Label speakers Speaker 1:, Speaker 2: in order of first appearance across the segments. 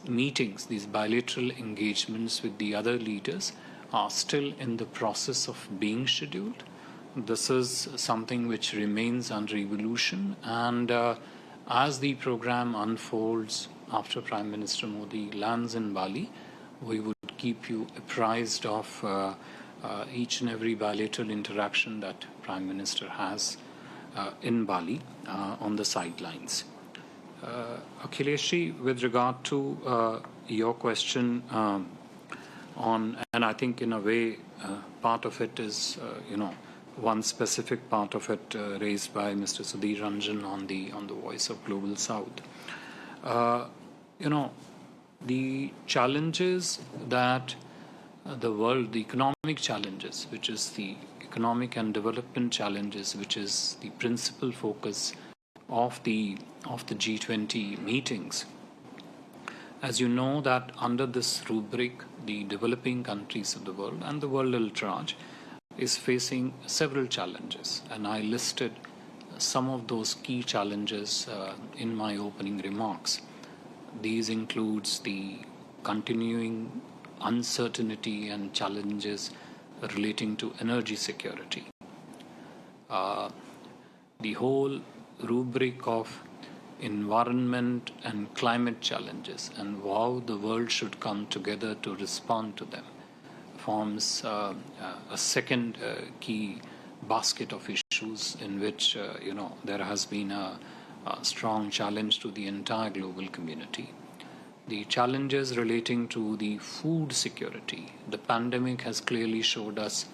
Speaker 1: meetings, these bilateral engagements with the other leaders are still in the process of being scheduled. This is something which remains under evolution, and as the program unfolds after Prime Minister Modi lands in Bali, we would keep you apprised of each and every bilateral interaction that Prime Minister has in Bali on the sidelines. Akhilesh, with regard to your question on, and I think in a way part of it is, one specific part of it raised by Mr. Sudhir Ranjan on the Voice of Global South. The challenges that the world, the economic challenges, which is the economic and development challenges, which is the principal focus of the G20 meetings. As you know, that under this rubric, the developing countries of the world and the world at large is facing several challenges, and I listed some of those key challenges in my opening remarks. These includes the continuing uncertainty and challenges relating to energy security. The whole rubric of environment and climate challenges and how the world should come together to respond to them forms a second key basket of issues in which there has been a strong challenge to the entire global community. The challenges relating to the food security. The pandemic has clearly showed us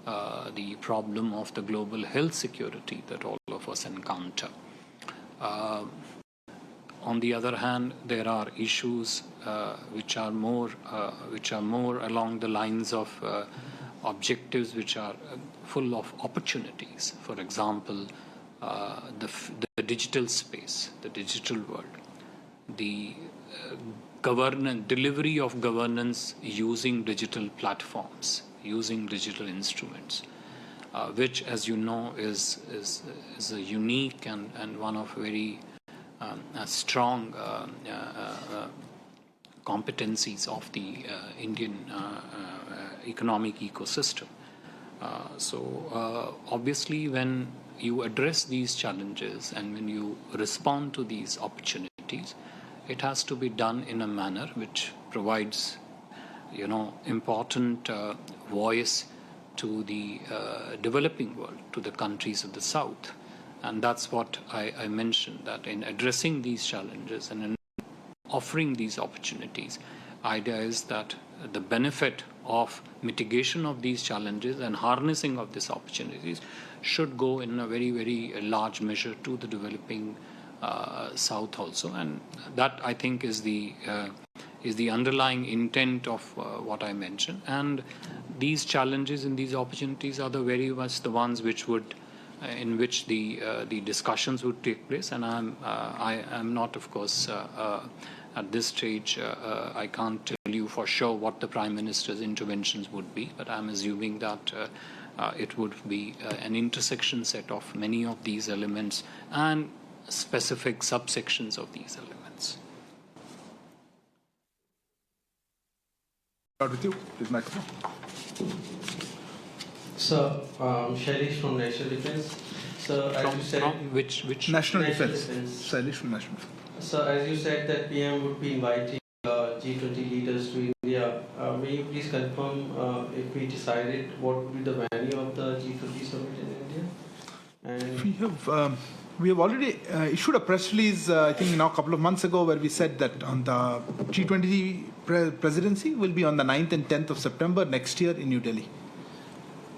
Speaker 1: the problem of the global health security that all of us encounter. On the other hand, there are issues which are more along the lines of objectives which are full of opportunities. For example, the digital space, the digital world, the delivery of governance using digital platforms, using digital instruments, which, as you know, is a unique and one of very strong competencies of the Indian economic ecosystem. So obviously, when you address these challenges and when you respond to these opportunities, it has to be done in a manner which provides, important voice to the developing world, to the countries of the South. And that's what I mentioned, that in addressing these challenges and in offering these opportunities, idea is that the benefit of mitigation of these challenges and harnessing of these opportunities should go in a very, very large measure to the developing South also. And that, I think, is the underlying intent of what I mentioned. And these challenges and these opportunities are the very much the ones which would in which the discussions would take place, and I am not, of course, at this stage. I can't tell you for sure what the Prime Minister's interventions would be, but I'm assuming that it would be an intersection set of many of these elements and specific subsections of these elements.
Speaker 2: Start with you, please, microphone.
Speaker 3: So, Shailesh from National Defense. So, as you said,
Speaker 1: which
Speaker 2: National Defense. Shailesh from National Defense.
Speaker 3: So, as you said that PM would be inviting G20 leaders to India. May you please confirm if we decided what would be the venue of the G20 Summit in India? And
Speaker 2: we have already issued a press release, I think now a couple of months ago, where we said that on the G20 Presidency will be on the 9th and 10th of September next year in New Delhi.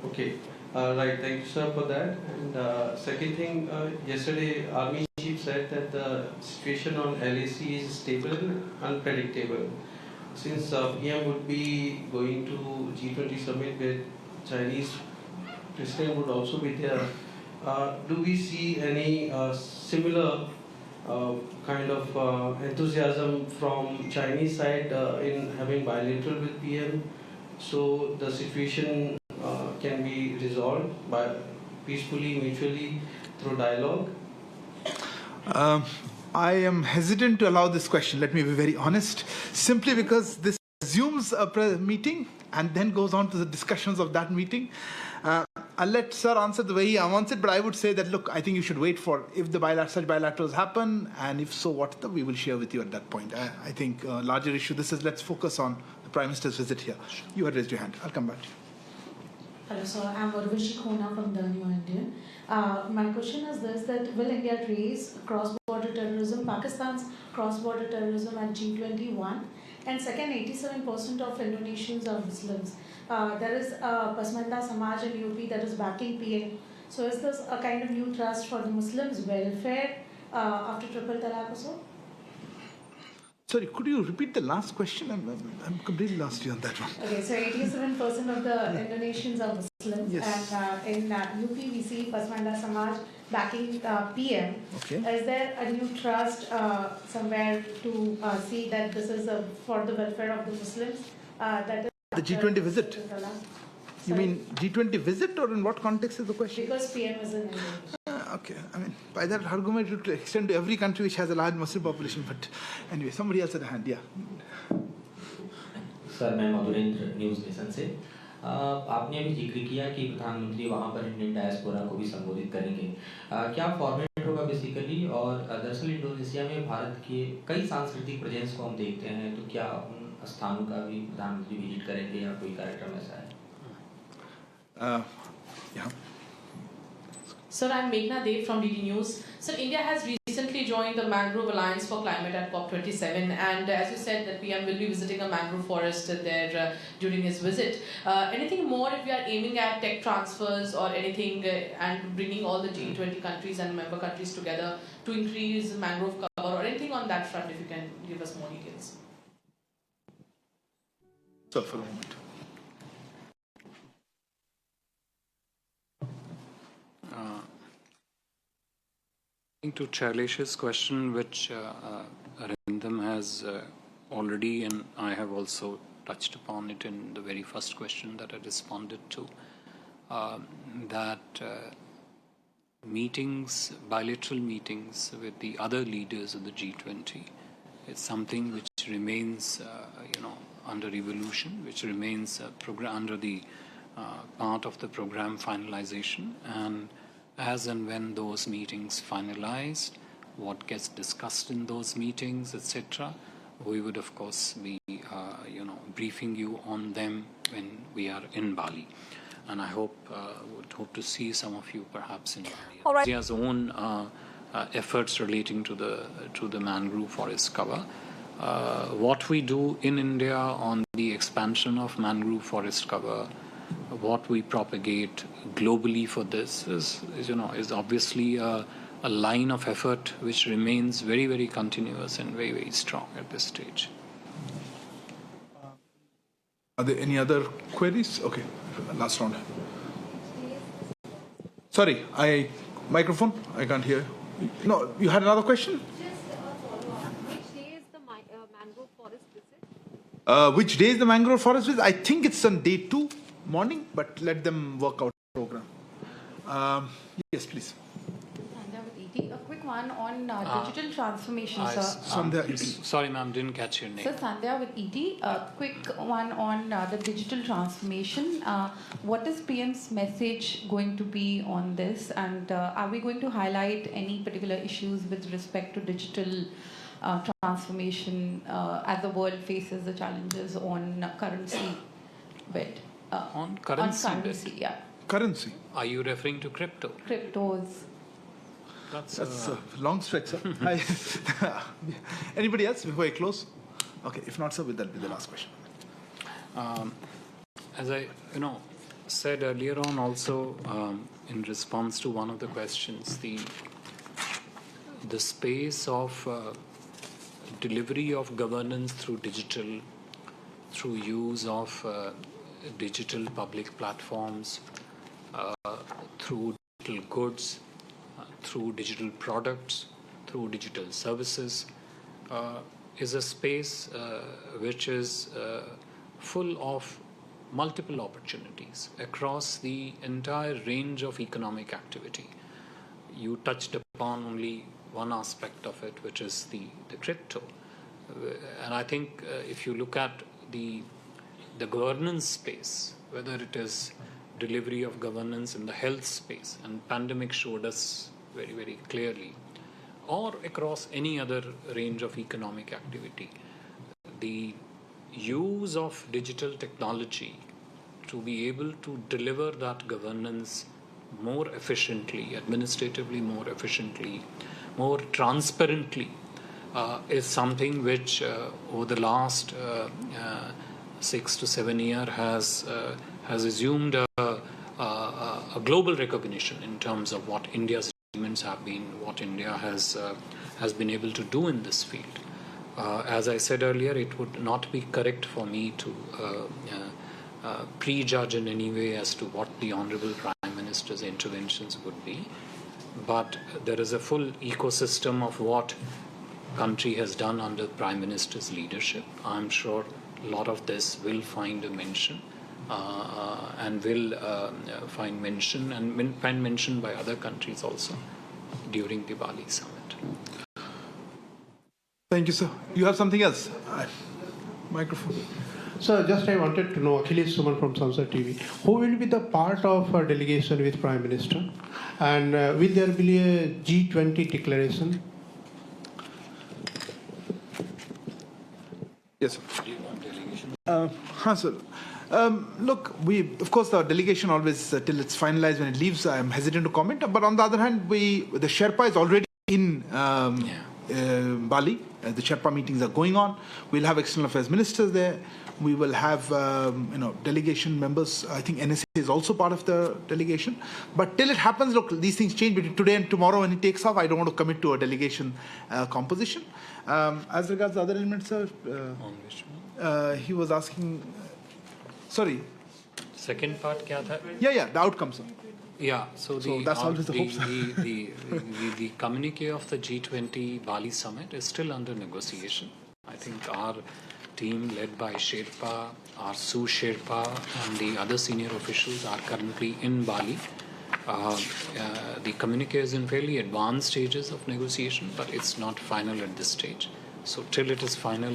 Speaker 3: Okay, right. Thank you, sir, for that. And second thing, yesterday Army Chief said that the situation on LAC is stable and unpredictable. Since PM would be going to G20 Summit where Chinese President would also be there, do we see any similar kind of enthusiasm from Chinese side in having bilateral with PM, so the situation can be resolved by peacefully, mutually, through dialogue?
Speaker 2: I am hesitant to allow this question, let me be very honest, simply because this assumes a meeting and then goes on to the discussions of that meeting. I'll let Sir answer the way he wants it, but I would say that, look, I think you should wait for if the such bilaterals happen, and if so, what we will share with you at that point. I think larger issue, this is, let's focus on the Prime Minister's visit here. You had raised your hand. I'll come back to you.
Speaker 4: Hello, sir. I'm Urvashi Khona from the New Indian. My question is this, that will India raise cross-border terrorism, Pakistan's cross-border terrorism at G21? And second, 87% of Indonesians are Muslims. There is Pasmanda Samaj in UP that is backing PM. So is this a kind of new trust for the Muslims' welfare after triple talaq also?
Speaker 2: Sorry, could you repeat the last question? I'm completely lost you on that one.
Speaker 4: Okay, so 87% of the Indonesians are Muslims,
Speaker 2: Yes.
Speaker 4: and in UP we see Pasmanda Samaj backing PM.
Speaker 2: Okay.
Speaker 4: Is there a new trust somewhere to see that this is for the welfare of the Muslims? That is
Speaker 2: The G20 visit? You
Speaker 4: Sorry?
Speaker 2: mean G20 visit, or in what context is the question?
Speaker 4: Because PM is in Indonesia.
Speaker 2: Okay, I mean, by that argument, it will extend to every country which has a large Muslim population. But anyway, somebody else had a hand, yeah.
Speaker 5: Sir मैं Madhurendra news nation से आपने अभी जिक्र किया कि प्रधानमंत्री वहाँ पर इंडियन डायस्पोरा को भी संबोधित करेंगे क्या फॉर्मेट होगा बेसिकली और दरअसल इंडोनेशिया में भारत के कई सांस्कृतिक प्रेजेंस को हम देखते हैं तो क्या उन स्थानों का भी प्रधानमंत्री विजिट करेंगे या कोई कार्यक्रम ऐसा है
Speaker 2: Yeah.
Speaker 6: Sir, I'm Meghna Dev from DD News. Sir, India has recently joined the Mangrove Alliance for Climate at COP27, and as you said, that PM will be visiting a mangrove forest there during his visit. Anything more if we are aiming at tech transfers or anything and bringing all the G20 countries and member countries together to increase mangrove cover or anything on that front, if you can give us more details?
Speaker 2: So, for a moment.
Speaker 1: To Chailesh's question, which Arindam has already, and I have also touched upon it in the very first question that I responded to, that meetings, bilateral meetings with the other leaders of the G20 is something which remains, under evolution, which remains under the part of the program finalization, and as and when those meetings finalized, what gets discussed in those meetings, etc., we would of course be, briefing you on them when we are in Bali. And I would hope to see some of you perhaps in Bali.
Speaker 7: All right.
Speaker 1: India's own efforts relating to the mangrove forest cover. What we do in India on the expansion of mangrove forest cover, what we propagate globally for this is obviously a line of effort which remains very, very continuous and very, very strong at this stage.
Speaker 2: Are there any other queries? Okay, last round. Sorry, microphone? I can't hear. No, you had another question?
Speaker 7: Just a follow-up. Which day is the mangrove forest visit?
Speaker 2: Which day is the mangrove forest visit? I think it's on day 2 morning, but let them work out the program. Yes, please.
Speaker 8: Sandhya with ET. A quick one on digital transformation, sir.
Speaker 1: Sorry, ma'am, didn't catch your name.
Speaker 8: Sir, Sandhya with ET. A quick one on the digital transformation. What is PM's message going to be on this? And are we going to highlight any particular issues with respect to digital transformation as the world faces the challenges on currency bit?
Speaker 1: On currency?
Speaker 8: On currency, yeah.
Speaker 2: Currency?
Speaker 1: Are you referring to crypto?
Speaker 8: Cryptos.
Speaker 2: That's a long stretch, sir. Anybody else before I close? Okay, if not, sir, that'll be the last question.
Speaker 1: As I said earlier on also, in response to one of the questions, the space of delivery of governance through digital, through use of digital public platforms, through digital goods, through digital products, through digital services, is a space which is full of multiple opportunities across the entire range of economic activity. You touched upon upon only one aspect of it, which is the crypto. And I think if you look at the governance space, whether it is delivery of governance in the health space, and pandemic showed us very, very clearly, or across any other range of economic activity, the use of digital technology to be able to deliver that governance more efficiently, administratively more efficiently, more transparently, is something which over the last 6 to 7 years has assumed a global recognition in terms of what India's achievements have been, what India has been able to do in this field. As I said earlier, it would not be correct for me to prejudge in any way as to what the Honorable Prime Minister's interventions would be. But there is a full ecosystem of what country has done under Prime Minister's leadership. I'm sure a lot of this will find a mention and will find mention by other countries also during the Bali summit.
Speaker 2: Thank you, sir. You have something else? Microphone.
Speaker 9: So just I wanted to know, Achilles Suman from Samsung TV, who will be the part of a delegation with Prime Minister? And will there be a G20 declaration?
Speaker 2: Yes, sir. Sir. Look, of course, the delegation always, till it's finalized, when it leaves, I'm hesitant to comment. But on the other hand, the Sherpa is already in Bali. The Sherpa meetings are going on. We'll have external affairs ministers there. We will have, delegation members. I think NSA is also part of the delegation. But till it happens, look, these things change between today and tomorrow when it takes off. I don't want to commit to a delegation composition. As regards the other elements, sir, he was asking. Sorry.
Speaker 1: Second part, kya tha?
Speaker 2: Yeah, the outcome, sir.
Speaker 1: Yeah, so
Speaker 2: that's always the hope, sir.
Speaker 1: the communique of the G20 Bali summit is still under negotiation. I think our team led by Sherpa, our Su Sherpa and the other senior officials are currently in Bali. The communique is in fairly advanced stages of negotiation, but it's not final at this stage. So till it is final,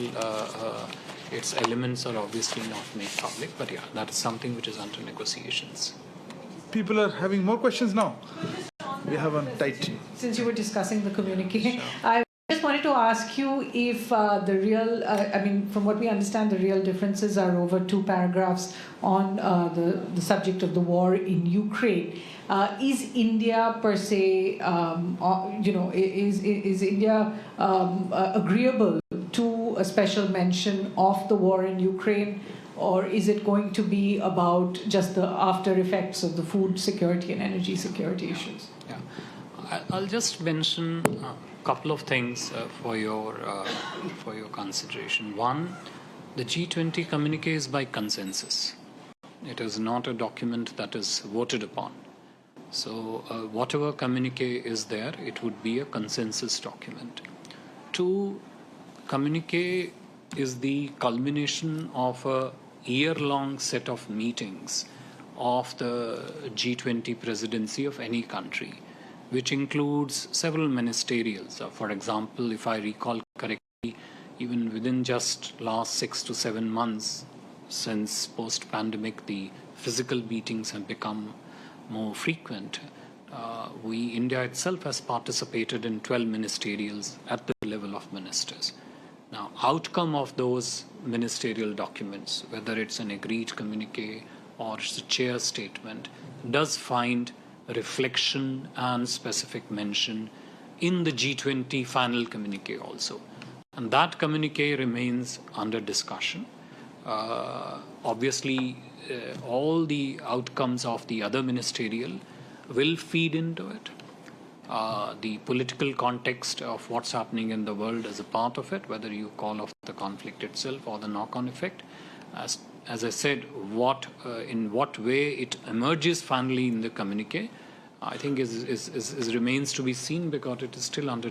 Speaker 1: its elements are obviously not made public, but yeah, that is something which is under negotiations.
Speaker 2: People are having more questions now. We have on tight.
Speaker 10: Since you were discussing the communique, I just wanted to ask you if the real, from what we understand, the real differences are over 2 paragraphs on the subject of the war in Ukraine. Is India per se, is India agreeable to a special mention of the war in Ukraine? Or is it going to be about just the after effects of the food security and energy security issues?
Speaker 1: Yeah, I'll just mention a couple of things for your consideration. One, the G20 communique is by consensus. It is not a document that is voted upon. So whatever communique is there, it would be a consensus document. Two, communique is the culmination of a year-long set of meetings of the G20 presidency of any country, which includes several ministerials. For example, if I recall correctly, even within just last 6 to 7 months since post-pandemic, the physical meetings have become more frequent. India itself has participated in 12 ministerials at the level of ministers. Now, outcome of those ministerial documents, whether it's an agreed communique or it's a chair statement, does find reflection and specific mention in the G20 final communique also. And that communique remains under discussion. Obviously, all the outcomes of the other ministerial will feed into it. The political context of what's happening in the world is a part of it, whether you call of the conflict itself or the knock-on effect. As I said, in what way it emerges finally in the communique, I think is remains to be seen, because it is still under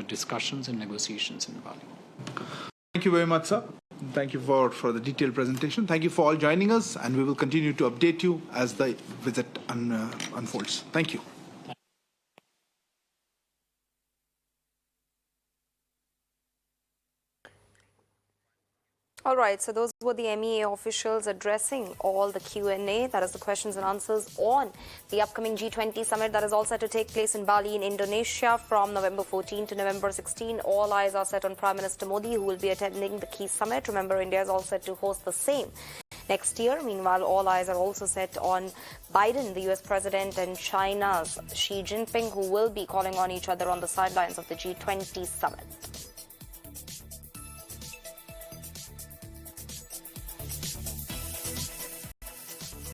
Speaker 1: discussions and negotiations in Bali.
Speaker 2: Thank you very much, sir. Thank you for the detailed presentation. Thank you for all joining us, and we will continue to update you as the visit unfolds. Thank you.
Speaker 11: All right, so those were the MEA officials addressing all the Q&A, that is the questions and answers on the upcoming G20 Summit that is all set to take place in Bali in Indonesia from November 14 to November 16. All eyes are set on Prime Minister Modi, who will be attending the key summit. Remember, India is all set to host the same next year. Meanwhile, all eyes are also set on Biden, the US President, and China's Xi Jinping, who will be calling on each other on the sidelines of the G20 Summit.